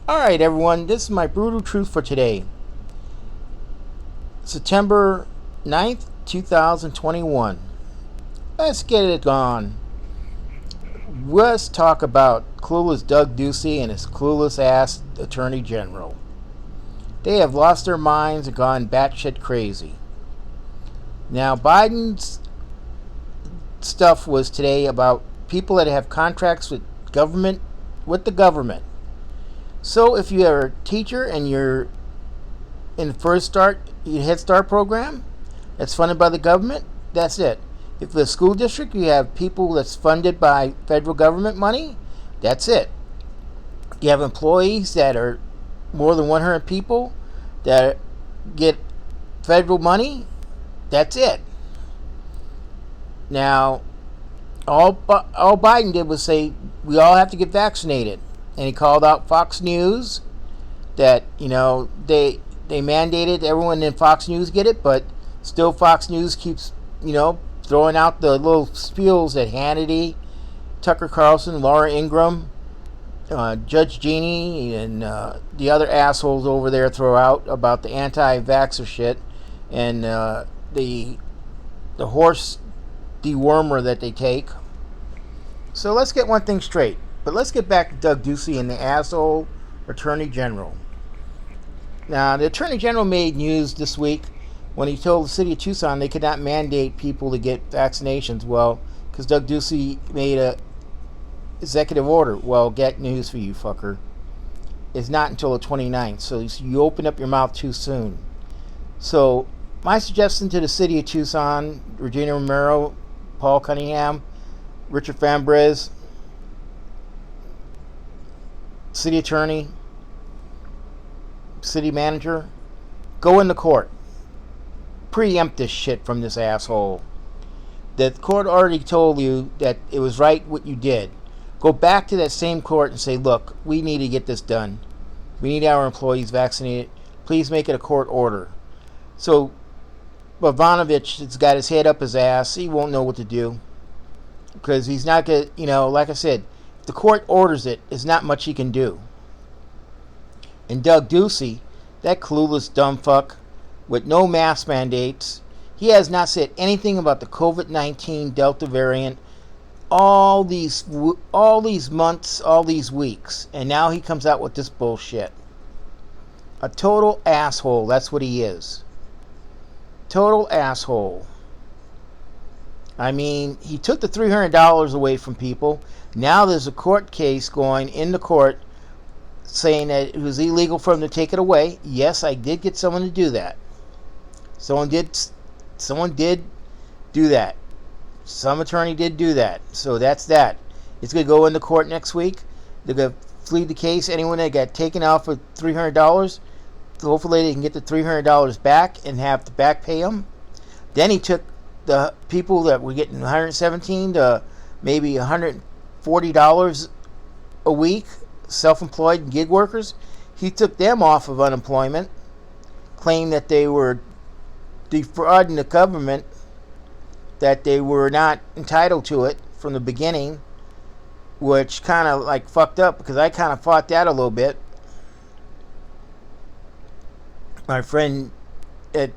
Alright, everyone, this is my brutal truth for today, September 9th, 2021. Let's get it on. Let's talk about clueless Doug Ducey and his clueless ass Attorney General. They have lost their minds and gone batshit crazy. Now, Biden's stuff was today about people that have contracts with the government. So if you are a teacher and you're in the Head Start program that's funded by the government, that's it. If the school district, you have people that's funded by federal government money, that's it. You have employees that are more than 100 people that get federal money, that's it. Now, all Biden did was say we all have to get vaccinated. And he called out Fox News that, they mandated everyone in Fox News get it, but still Fox News keeps, throwing out the little spiels that Hannity, Tucker Carlson, Laura Ingraham, Judge Jeannie, and the other assholes over there throw out about the anti-vaxxer shit and the horse dewormer that they take. So let's get one thing straight. But let's get back to Doug Ducey and the asshole Attorney General. Now, the Attorney General made news this week when he told the city of Tucson they could not mandate people to get vaccinations. Well, because Doug Ducey made a executive order. Well, get news for you, fucker. It's not until the 29th, so you open up your mouth too soon. So, my suggestion to the city of Tucson, Regina Romero, Paul Cunningham, Richard Fambrez, city attorney, city manager, go into court. Preempt this shit from this asshole. The court already told you that it was right what you did. Go back to that same court and say, look, we need to get this done. We need our employees vaccinated. Please make it a court order. So, Bogdanovich has got his head up his ass. He won't know what to do. Because he's not going to, like I said, the court orders it, there's not much he can do. And Doug Ducey, that clueless dumb fuck with no mask mandates, he has not said anything about the COVID-19 Delta variant all these months, all these weeks, and now he comes out with this bullshit. A total asshole, that's what he is. Total asshole. I mean, he took the $300 away from people. Now there's a court case going in the court saying that it was illegal for him to take it away. Yes, I did get someone to do that. Someone did do that. Some attorney did do that. So that's that. It's going to go into court next week. They're going to plead the case. Anyone that got taken out for $300, hopefully they can get the $300 back and have to back pay them. Then he took the people that were getting $117 to maybe $140 a week, self-employed and gig workers. He took them off of unemployment, claimed that they were defrauding the government, that they were not entitled to it from the beginning, which kind of like fucked up because I kind of fought that a little bit. My friend at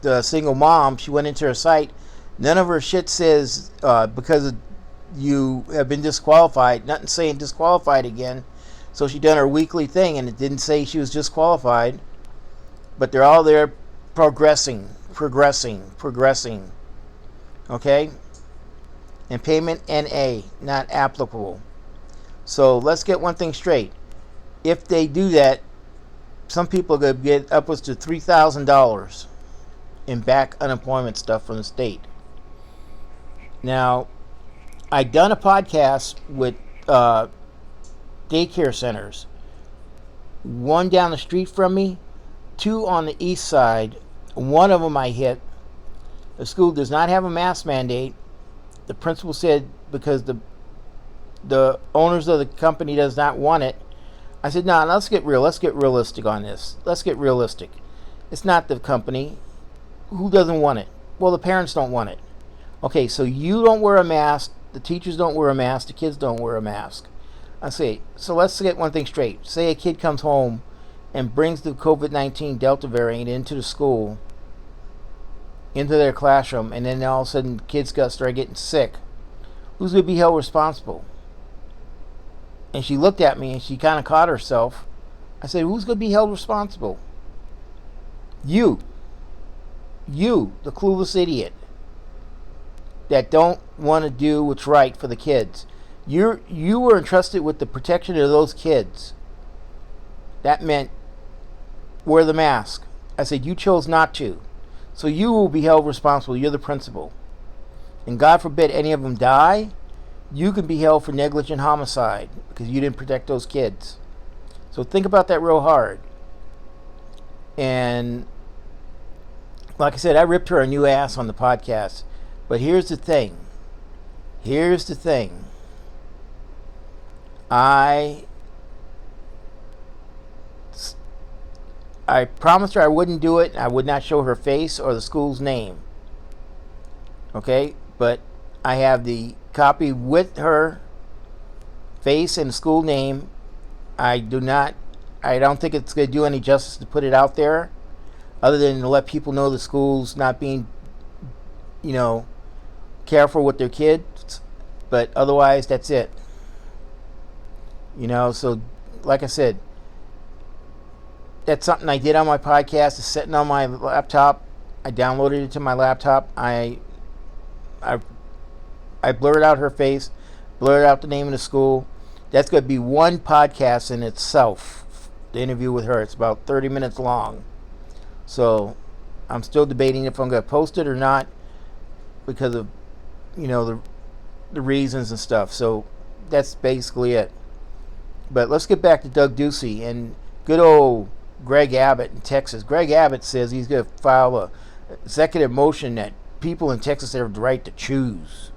the single mom, she went into her site. None of her shit says because you have been disqualified. Nothing saying disqualified again. So she done her weekly thing, and it didn't say she was disqualified. But they're all there progressing. Okay? And payment NA, not applicable. So let's get one thing straight. If they do that, some people are going to get upwards to $3,000 in back unemployment stuff from the state. Now, I done a podcast with daycare centers. One down the street from me, two on the east side. One of them I hit. The school does not have a mask mandate. The principal said because the owners of the company does not want it. I said, no, let's get real. Let's get realistic on this. Let's get realistic. It's not the company. Who doesn't want it? Well, the parents don't want it. Okay, so you don't wear a mask, the teachers don't wear a mask, the kids don't wear a mask. I say, so let's get one thing straight. Say a kid comes home and brings the COVID-19 Delta variant into the school, into their classroom, and then all of a sudden kids start getting sick. Who's going to be held responsible? And she looked at me and she kind of caught herself. I said, who's going to be held responsible? You. You, the clueless idiot that don't want to do what's right for the kids. You were entrusted with the protection of those kids. That meant wear the mask. I said, you chose not to. So you will be held responsible. You're the principal. And God forbid any of them die, you can be held for negligent homicide because you didn't protect those kids. So think about that real hard. And like I said, I ripped her a new ass on the podcast. But here's the thing. Here's the thing. I promised her I wouldn't do it. I would not show her face or the school's name. Okay? But I have the copy with her face and school name. I don't think it's going to do any justice to put it out there, other than to let people know the school's not being, careful with their kids. But otherwise, that's it. So like I said, that's something I did on my podcast. It's sitting on my laptop. I downloaded it to my laptop. I blurred out her face, blurred out the name of the school. That's going to be one podcast in itself, the interview with her. It's about 30 minutes long. So I'm still debating if I'm going to post it or not because of, the reasons and stuff. So that's basically it. But let's get back to Doug Ducey and good old Greg Abbott in Texas. Greg Abbott says he's going to file a executive motion that people in Texas have the right to choose.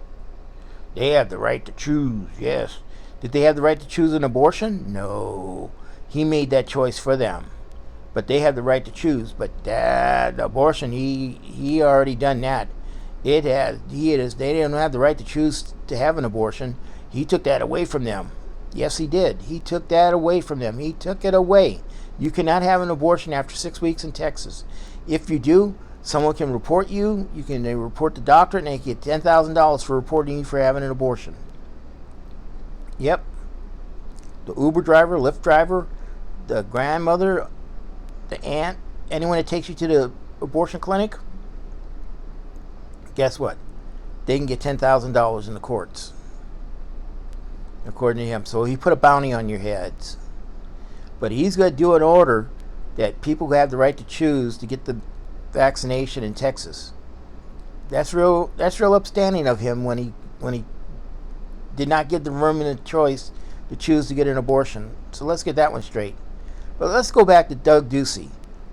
They have the right to choose, yes. Did they have the right to choose an abortion? No. He made that choice for them. But they have the right to choose. But the abortion, he already done that. They don't have the right to choose to have an abortion. He took that away from them. Yes, he did. He took that away from them. He took it away. You cannot have an abortion after 6 weeks in Texas. If you do, someone can report you. You can report the doctor, and they get $10,000 for reporting you for having an abortion. Yep. The Uber driver, Lyft driver, the grandmother, the aunt, anyone that takes you to the abortion clinic, guess what? They can get $10,000 in the courts, according to him. So he put a bounty on your heads. But he's going to do an order that people have the right to choose to get the vaccination in Texas. That's real upstanding of him when he did not give the women a choice to choose to get an abortion. So let's get that one straight. But let's go back to Doug Ducey,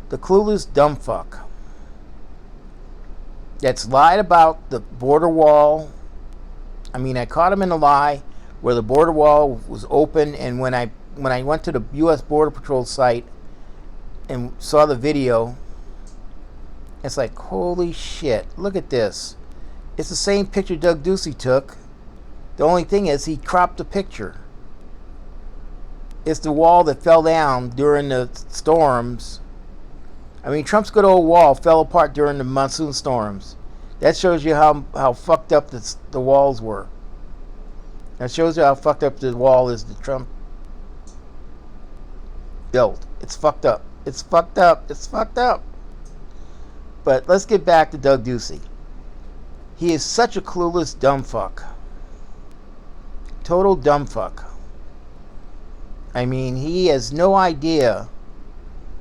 the clueless dumb fuck that's lied about the border wall. I caught him in a lie where the border wall was open, and when I went to the U.S. Border Patrol site and saw the video, it's like, holy shit, look at this. It's the same picture Doug Ducey took. The only thing is he cropped the picture. It's the wall that fell down during the storms. Trump's good old wall fell apart during the monsoon storms. That shows you how fucked up the walls were. That shows you how fucked up the wall is that Trump built. It's fucked up. It's fucked up. It's fucked up. But let's get back to Doug Ducey. He is such a clueless dumb fuck. Total dumb fuck. He has no idea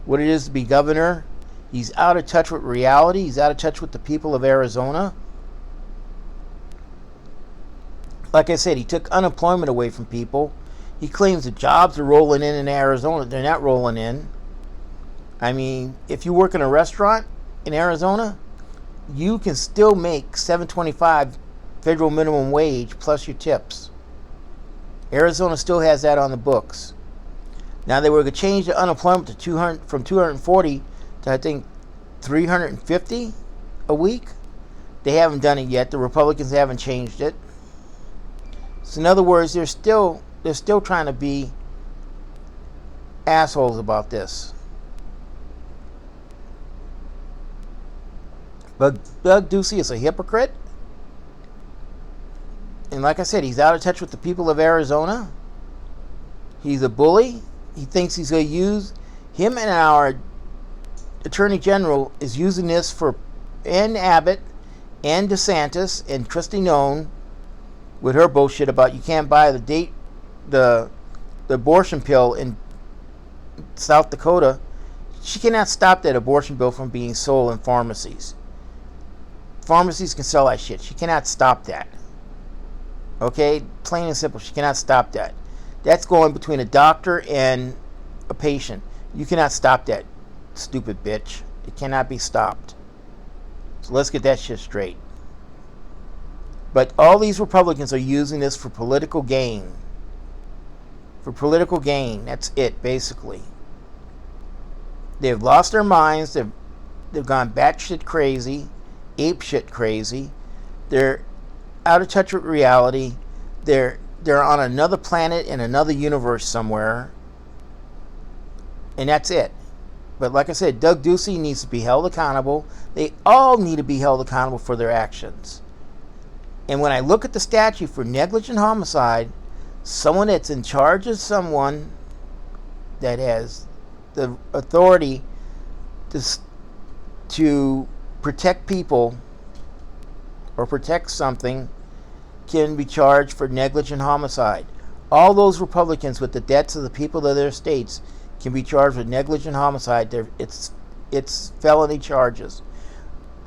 what it is to be governor. He's out of touch with reality. He's out of touch with the people of Arizona. Like I said, he took unemployment away from people. He claims the jobs are rolling in Arizona. They're not rolling in. If you work in a restaurant in Arizona, you can still make $7.25 federal minimum wage plus your tips. Arizona still has that on the books. Now they were going to change the unemployment to 200 from 240 to I think 350 a week. They haven't done it yet. The Republicans haven't changed it. So in other words, there's still they're still trying to be assholes about this. But Doug Ducey is a hypocrite. And like I said, he's out of touch with the people of Arizona. He's a bully. He thinks he's going to use him, and our Attorney General is using this for, and Abbott and DeSantis and Kristi Noem with her bullshit about you can't buy the abortion pill in South Dakota. She cannot stop that abortion bill from being sold in pharmacies. Pharmacies can sell that shit. She cannot stop that. Okay? Plain and simple. She cannot stop that. That's going between a doctor and a patient. You cannot stop that, stupid bitch. It cannot be stopped. So let's get that shit straight. But all these Republicans are using this for political gain. For political gain. That's it, basically. They've lost their minds. They've gone batshit crazy. Ape shit crazy. They're out of touch with reality. They're on another planet in another universe somewhere. And that's it. But like I said, Doug Ducey needs to be held accountable. They all need to be held accountable for their actions. And when I look at the statute for negligent homicide, someone that's in charge of someone that has the authority to protect people or protect something can be charged for negligent homicide. All those Republicans with the debts of the people of their states can be charged with negligent homicide. It's felony charges.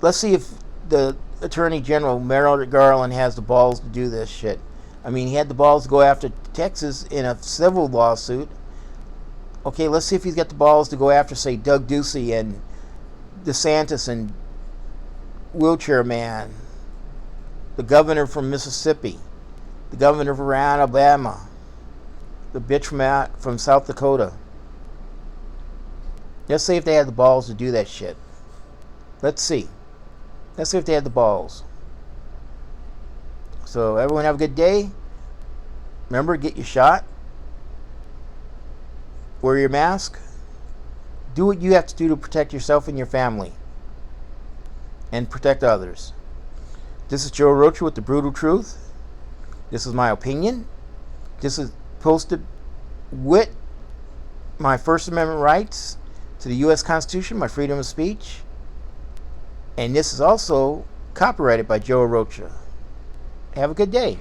Let's see if the Attorney General, Merrick Garland, has the balls to do this shit. I mean, he had the balls to go after Texas in a civil lawsuit. Okay, let's see if he's got the balls to go after, say, Doug Ducey and DeSantis and Wheelchair Man, the governor from Mississippi, the governor from Alabama, the bitch from South Dakota. Let's see if they had the balls to do that shit. Let's see. Let's see if they had the balls. So everyone have a good day. Remember, get your shot. Wear your mask. Do what you have to do to protect yourself and your family. And protect others. This is Joe Rocha with The Brutal Truth. This is my opinion. This is posted with my First Amendment rights to the U.S. Constitution, my freedom of speech. And this is also copyrighted by Joe Rocha. Have a good day.